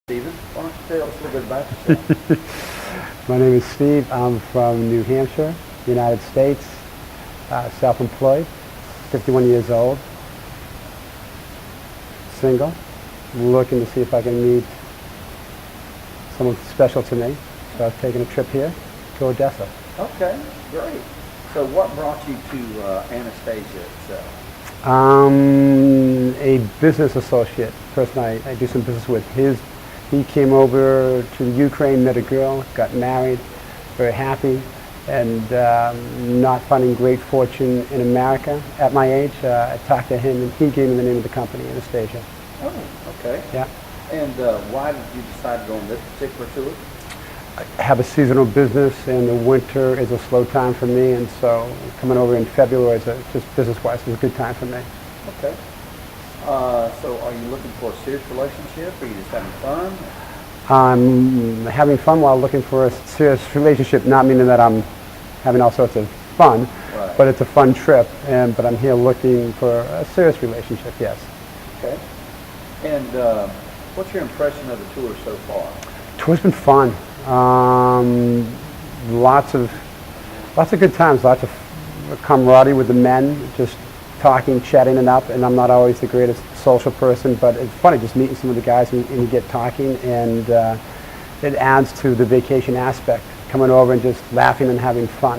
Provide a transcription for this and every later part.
Stephen, why don't you tell us a little bit about yourself? My name is Steve. I'm from New Hampshire, United States, self-employed, 51 years old, single, looking to see if I can meet someone special to me. So I've taken a trip here to Odessa. Okay, great. So what brought you to Anastasia itself? A business associate, person I do some business with. He came over to Ukraine, met a girl, got married, very happy, and not finding great fortune in America at my age. I talked to him, and he gave me the name of the company, Anastasia. Oh, okay. Yeah. And why did you decide to go on this particular tour? I have a seasonal business, and the winter is a slow time for me, and so coming over in February, just business-wise, is a good time for me. Okay. So are you looking for a serious relationship, or are you just having fun? I'm having fun while looking for a serious relationship, not meaning that I'm having all sorts of fun, Right. but it's a fun trip, but I'm here looking for a serious relationship, yes. Okay. And what's your impression of the tour so far? Tour's been fun. Lots of good times, lots of camaraderie with the men, just talking, chatting it up, and I'm not always the greatest social person, but it's funny just meeting some of the guys and you get talking, and it adds to the vacation aspect, coming over and just laughing and having fun.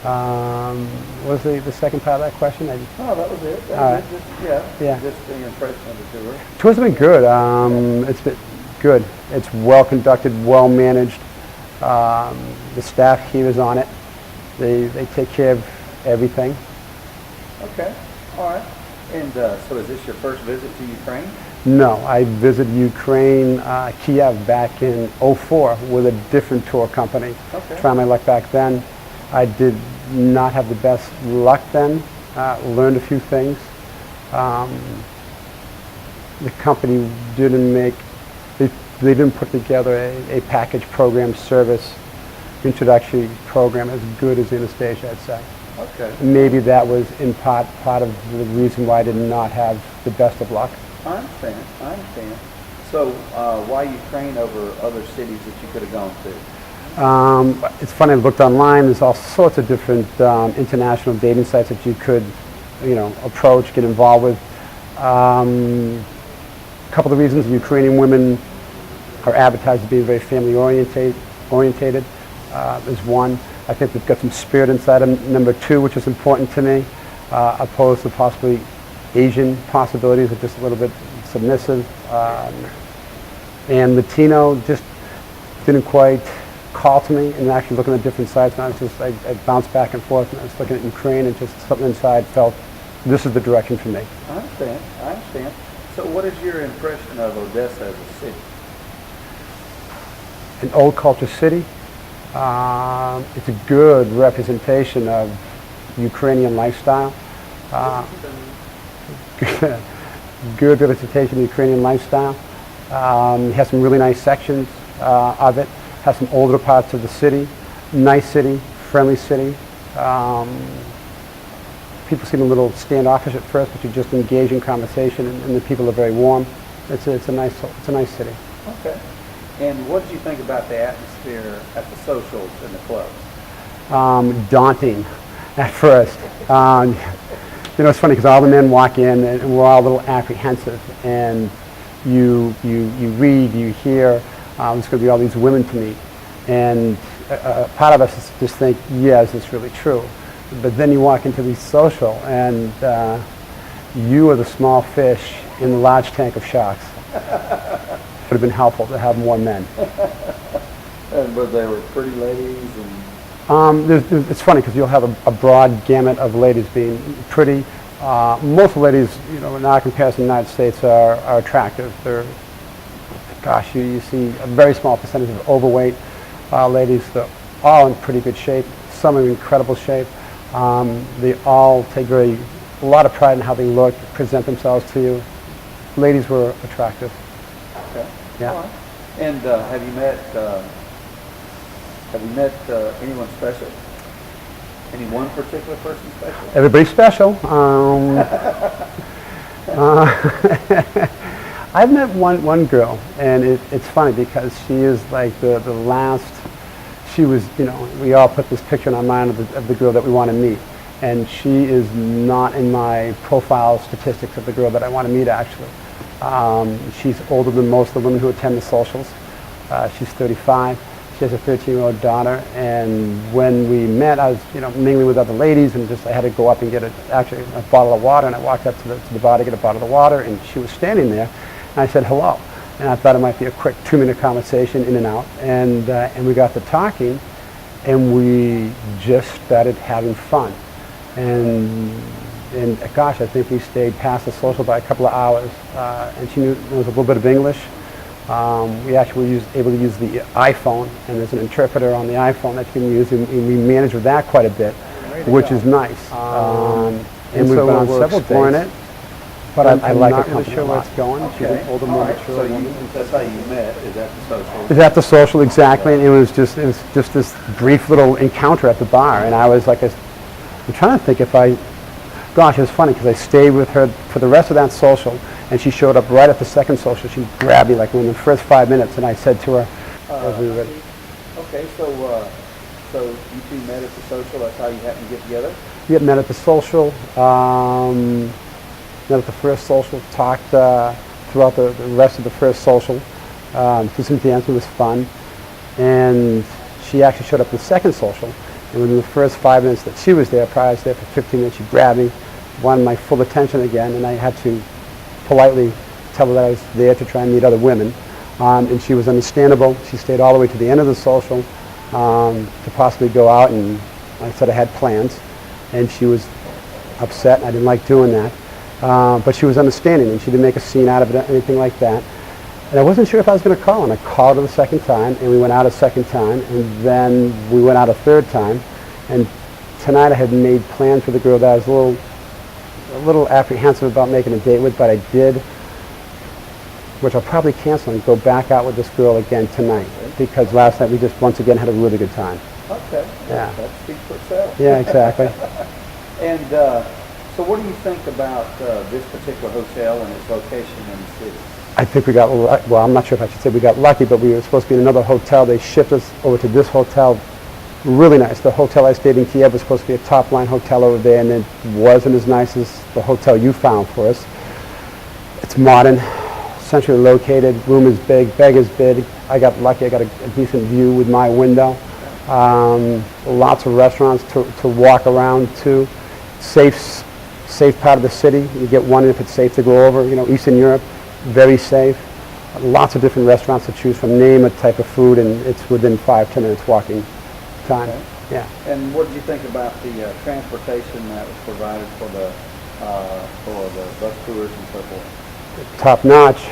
What was the second part of that question? Oh, that was it. All right. Yeah. Just the impression of the tour. Tour's been good. It's been good. It's well conducted, well managed. The staff here is on it. They take care of everything. Okay. All right. And so is this your first visit to Ukraine? No, I visited Ukraine, Kiev back in '04 with a different tour company. Okay. Trying my luck back then. I did not have the best luck then. Learned a few things. The company didn't make, they didn't put together a package program service introductory program as good as Anastasia, I'd say. Okay. Maybe that was in part of the reason why I did not have the best of luck. I understand. So why Ukraine over other cities that you could have gone to? It's funny, I looked online, there's all sorts of different international dating sites that you could, approach, get involved with. A couple of reasons: Ukrainian women are advertised as being very family orientated is one. I think they've got some spirit inside them. Number two, which is important to me, opposed to possibly Asian possibilities, are just a little bit submissive. And Latino just didn't quite call to me, and actually looking at different sites, and I bounced back and forth, and I was looking at Ukraine, and just something inside felt this is the direction for me. I understand. So what is your impression of Odessa as a city? An old culture city. It's a good representation of Ukrainian lifestyle. Good representation of Ukrainian lifestyle. It has some really nice sections of it. Has some older parts of the city. Nice city, friendly city. People seem a little standoffish at first, but you just engage in conversation, and the people are very warm. It's a nice city. Okay. And what did you think about the atmosphere at the socials and the clubs? Daunting at first. It's funny because all the men walk in and we're all a little apprehensive, and you read, you hear, there's going to be all these women to meet, and part of us just think, yes, it's really true. But then you walk into the social, and you are the small fish in the large tank of sharks. It would have been helpful to have more men. But they were pretty ladies, and it's funny because you'll have a broad gamut of ladies being pretty. Most ladies, in our comparison, in the United States, are attractive. You see a very small percentage of overweight ladies. They're all in pretty good shape. Some are in incredible shape. They all take a lot of pride in how they look, present themselves to you. Ladies were attractive. okay. Yeah. All right. And have you met anyone special? Any one particular person special? Everybody's special. I've met one girl, and it's funny because she is like the last. She was, we all put this picture in our mind of the girl that we want to meet, and she is not in my profile statistics of the girl that I want to meet, actually. She's older than most of the women who attend the socials. She's 35. She has a 13-year-old daughter, and when we met, I was, mingling with other ladies, and I had to go up and get a bottle of water, and I walked up to the bar to get a bottle of water, and she was standing there, and I said hello, and I thought it might be a quick 2-minute conversation, in and out, and we got to talking, and we just started having fun, and gosh, I think we stayed past the social by a couple of hours, and she knows a little bit of English. We actually were able to use the iPhone, and there's an interpreter on the iPhone that you can use, and we manage with that quite a bit, which is nice. And we've been on several dates. But I'm not really sure where it's going. Okay. She's an older, more mature woman. That's how you met, is at the social? It was at the social, exactly, and it was just this brief little encounter at the bar, and I was like, I'm trying to think if gosh, it was funny because I stayed with her for the rest of that social, and she showed up right at the second social. She grabbed me like within the first 5 minutes, and I said to her, as we were ready. Okay, so you two met at the social. That's how you happened to get together? We had met at the social, met at the first social, talked throughout the rest of the first social, did some dancing, was fun, and she actually showed up at the second social, and within the first 5 minutes that she was there, prior to there for 15 minutes, she grabbed me, wanted my full attention again, and I had to politely tell her that I was there to try and meet other women, and she was understandable. She stayed all the way to the end of the social to possibly go out, and I said I had plans, and she was upset, and I didn't like doing that, but she was understanding, and she didn't make a scene out of it, anything like that. And I wasn't sure if I was going to call, and I called her the second time, and we went out a second time, and then we went out a third time, and tonight I had made plans for the girl that I was a little apprehensive about making a date with, but I did, which I'll probably cancel and go back out with this girl again tonight, because last night we just once again had a really good time. Okay. Yeah. That speaks for itself. Yeah, exactly. And so what do you think about this particular hotel and its location in the city? I think we got, well, I'm not sure if I should say we got lucky, but we were supposed to be in another hotel. They shipped us over to this hotel. Really nice. The hotel I stayed in Kiev was supposed to be a top-line hotel over there, and it wasn't as nice as the hotel you found for us. It's modern, centrally located, room is big, bed is big. I got lucky. I got a decent view with my window. Lots of restaurants to walk around to. Safe part of the city. You get one if it's safe to go over. Eastern Europe, very safe. Lots of different restaurants to choose from. Name a type of food, and it's within 5-10 minutes walking time. Okay. Yeah. And what did you think about the transportation that was provided for the bus tours and so forth? Top notch.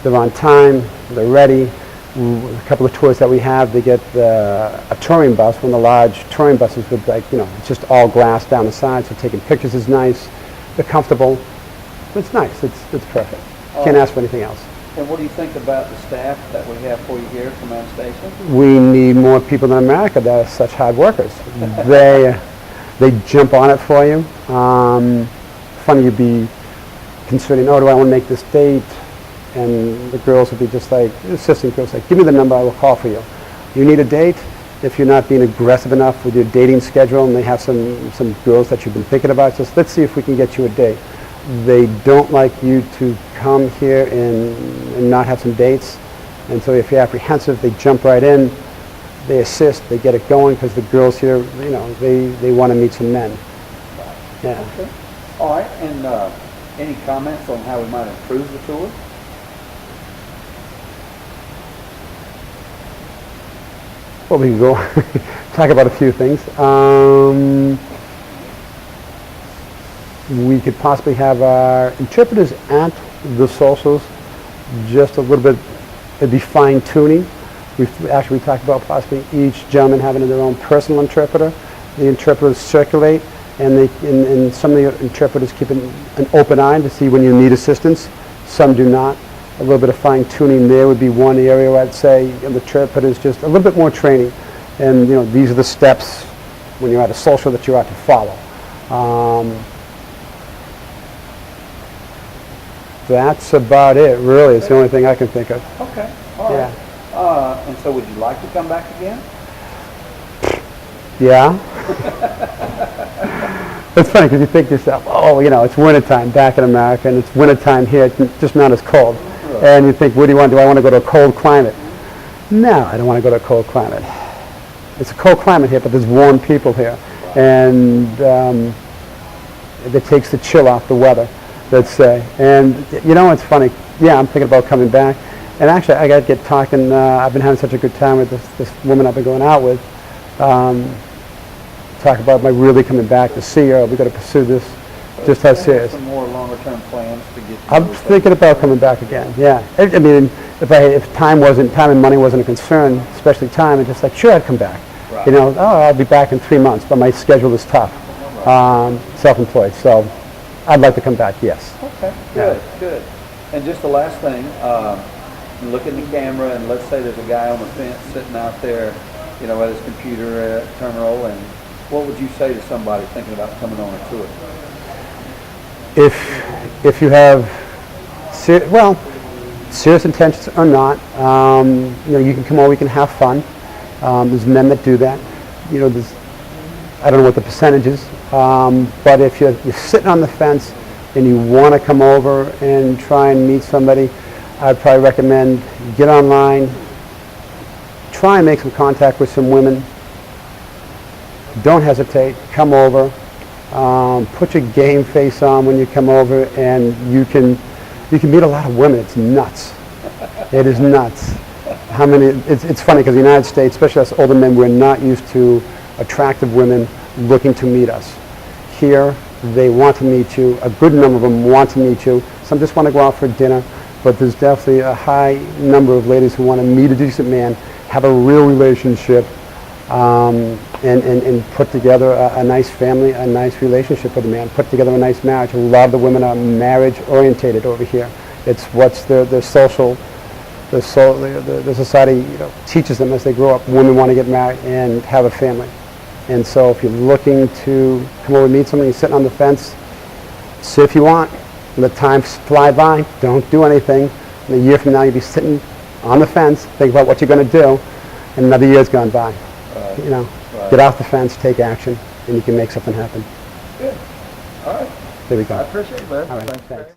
They're on time. They're ready. A couple of tours that we have, they get a touring bus, one of the large touring buses with it's just all glass down the side, so taking pictures is nice. They're comfortable. It's nice. It's perfect. Can't ask for anything else. And what do you think about the staff that we have for you here at Command Station? We need more people in America that are such hard workers. They jump on it for you. Funny you'd be considering, do I want to make this date? And the girls would be just like, assistant girls like, give me the number, I will call for you. You need a date? If you're not being aggressive enough with your dating schedule, and they have some girls that you've been thinking about, just let's see if we can get you a date. They don't like you to come here and not have some dates. And so if you're apprehensive, they jump right in, they assist, they get it going, because the girls here, they want to meet some men. Yeah. Okay. All right, and any comments on how we might improve the tour? Well, we can go talk about a few things. We could possibly have our interpreters at the socials, just a little bit, it'd be fine tuning. We talked about possibly each gentleman having their own personal interpreter. The interpreters circulate, and some of the interpreters keep an open eye to see when you need assistance. Some do not. A little bit of fine tuning there would be one area where I'd say the interpreters just a little bit more training. And these are the steps when you're at a social that you have to follow. that's about it, really. It's the only thing I can think of. Okay, all right. Yeah. And so would you like to come back again? Yeah. It's funny because you think to yourself, oh, you know, it's wintertime back in America, and it's wintertime here, it's just not as cold. Right. And you think, what do you want? Do I want to go to a cold climate? No, I don't want to go to a cold climate. It's a cold climate here, but there's warm people here. And that takes the chill off the weather, let's say. And, you know, it's funny. Yeah, I'm thinking about coming back. And actually, I got to get talking. I've been having such a good time with this woman I've been going out with. Talk about my really coming back to see her. We've got to pursue this. Just how serious. Some more longer-term plans to get. I'm thinking about coming back again. Yeah. I mean, if time and money wasn't a concern, especially time, it's just like, sure, I'd come back. Right. You know, oh, I'll be back in 3 months, but my schedule is tough. Self-employed, so I'd like to come back. Yes. Okay. Good. Yeah. Good. And just the last thing, look in the camera, and let's say there's a guy on the fence sitting out there, you know, at his computer terminal, and what would you say to somebody thinking about coming on a tour? If you have, serious intentions or not, you know, you can come over, we can have fun. There's men that do that. You know, I don't know what the percentage is, but if you're sitting on the fence and you want to come over and try and meet somebody, I'd probably recommend get online, try and make some contact with some women. Don't hesitate, come over, put your game face on when you come over, and you can meet a lot of women. It's nuts. It is nuts. It's funny because the United States, especially us older men, we're not used to attractive women looking to meet us. Here, they want to meet you. A good number of them want to meet you. Some just want to go out for dinner, but there's definitely a high number of ladies who want to meet a decent man, have a real relationship, and put together a nice family, a nice relationship with a man, put together a nice marriage. A lot of the women are marriage orientated over here. It's what's the society, you know, teaches them as they grow up. Women want to get married and have a family. And so if you're looking to come over and meet somebody, you're sitting on the fence, sit if you want, let time fly by, don't do anything. And a year from now you'll be sitting on the fence, think about what you're going to do, and another year's gone by. Right. You know, get off the fence, take action, and you can make something happen. Good. All right. There we go. I appreciate it, bud. All right, thanks.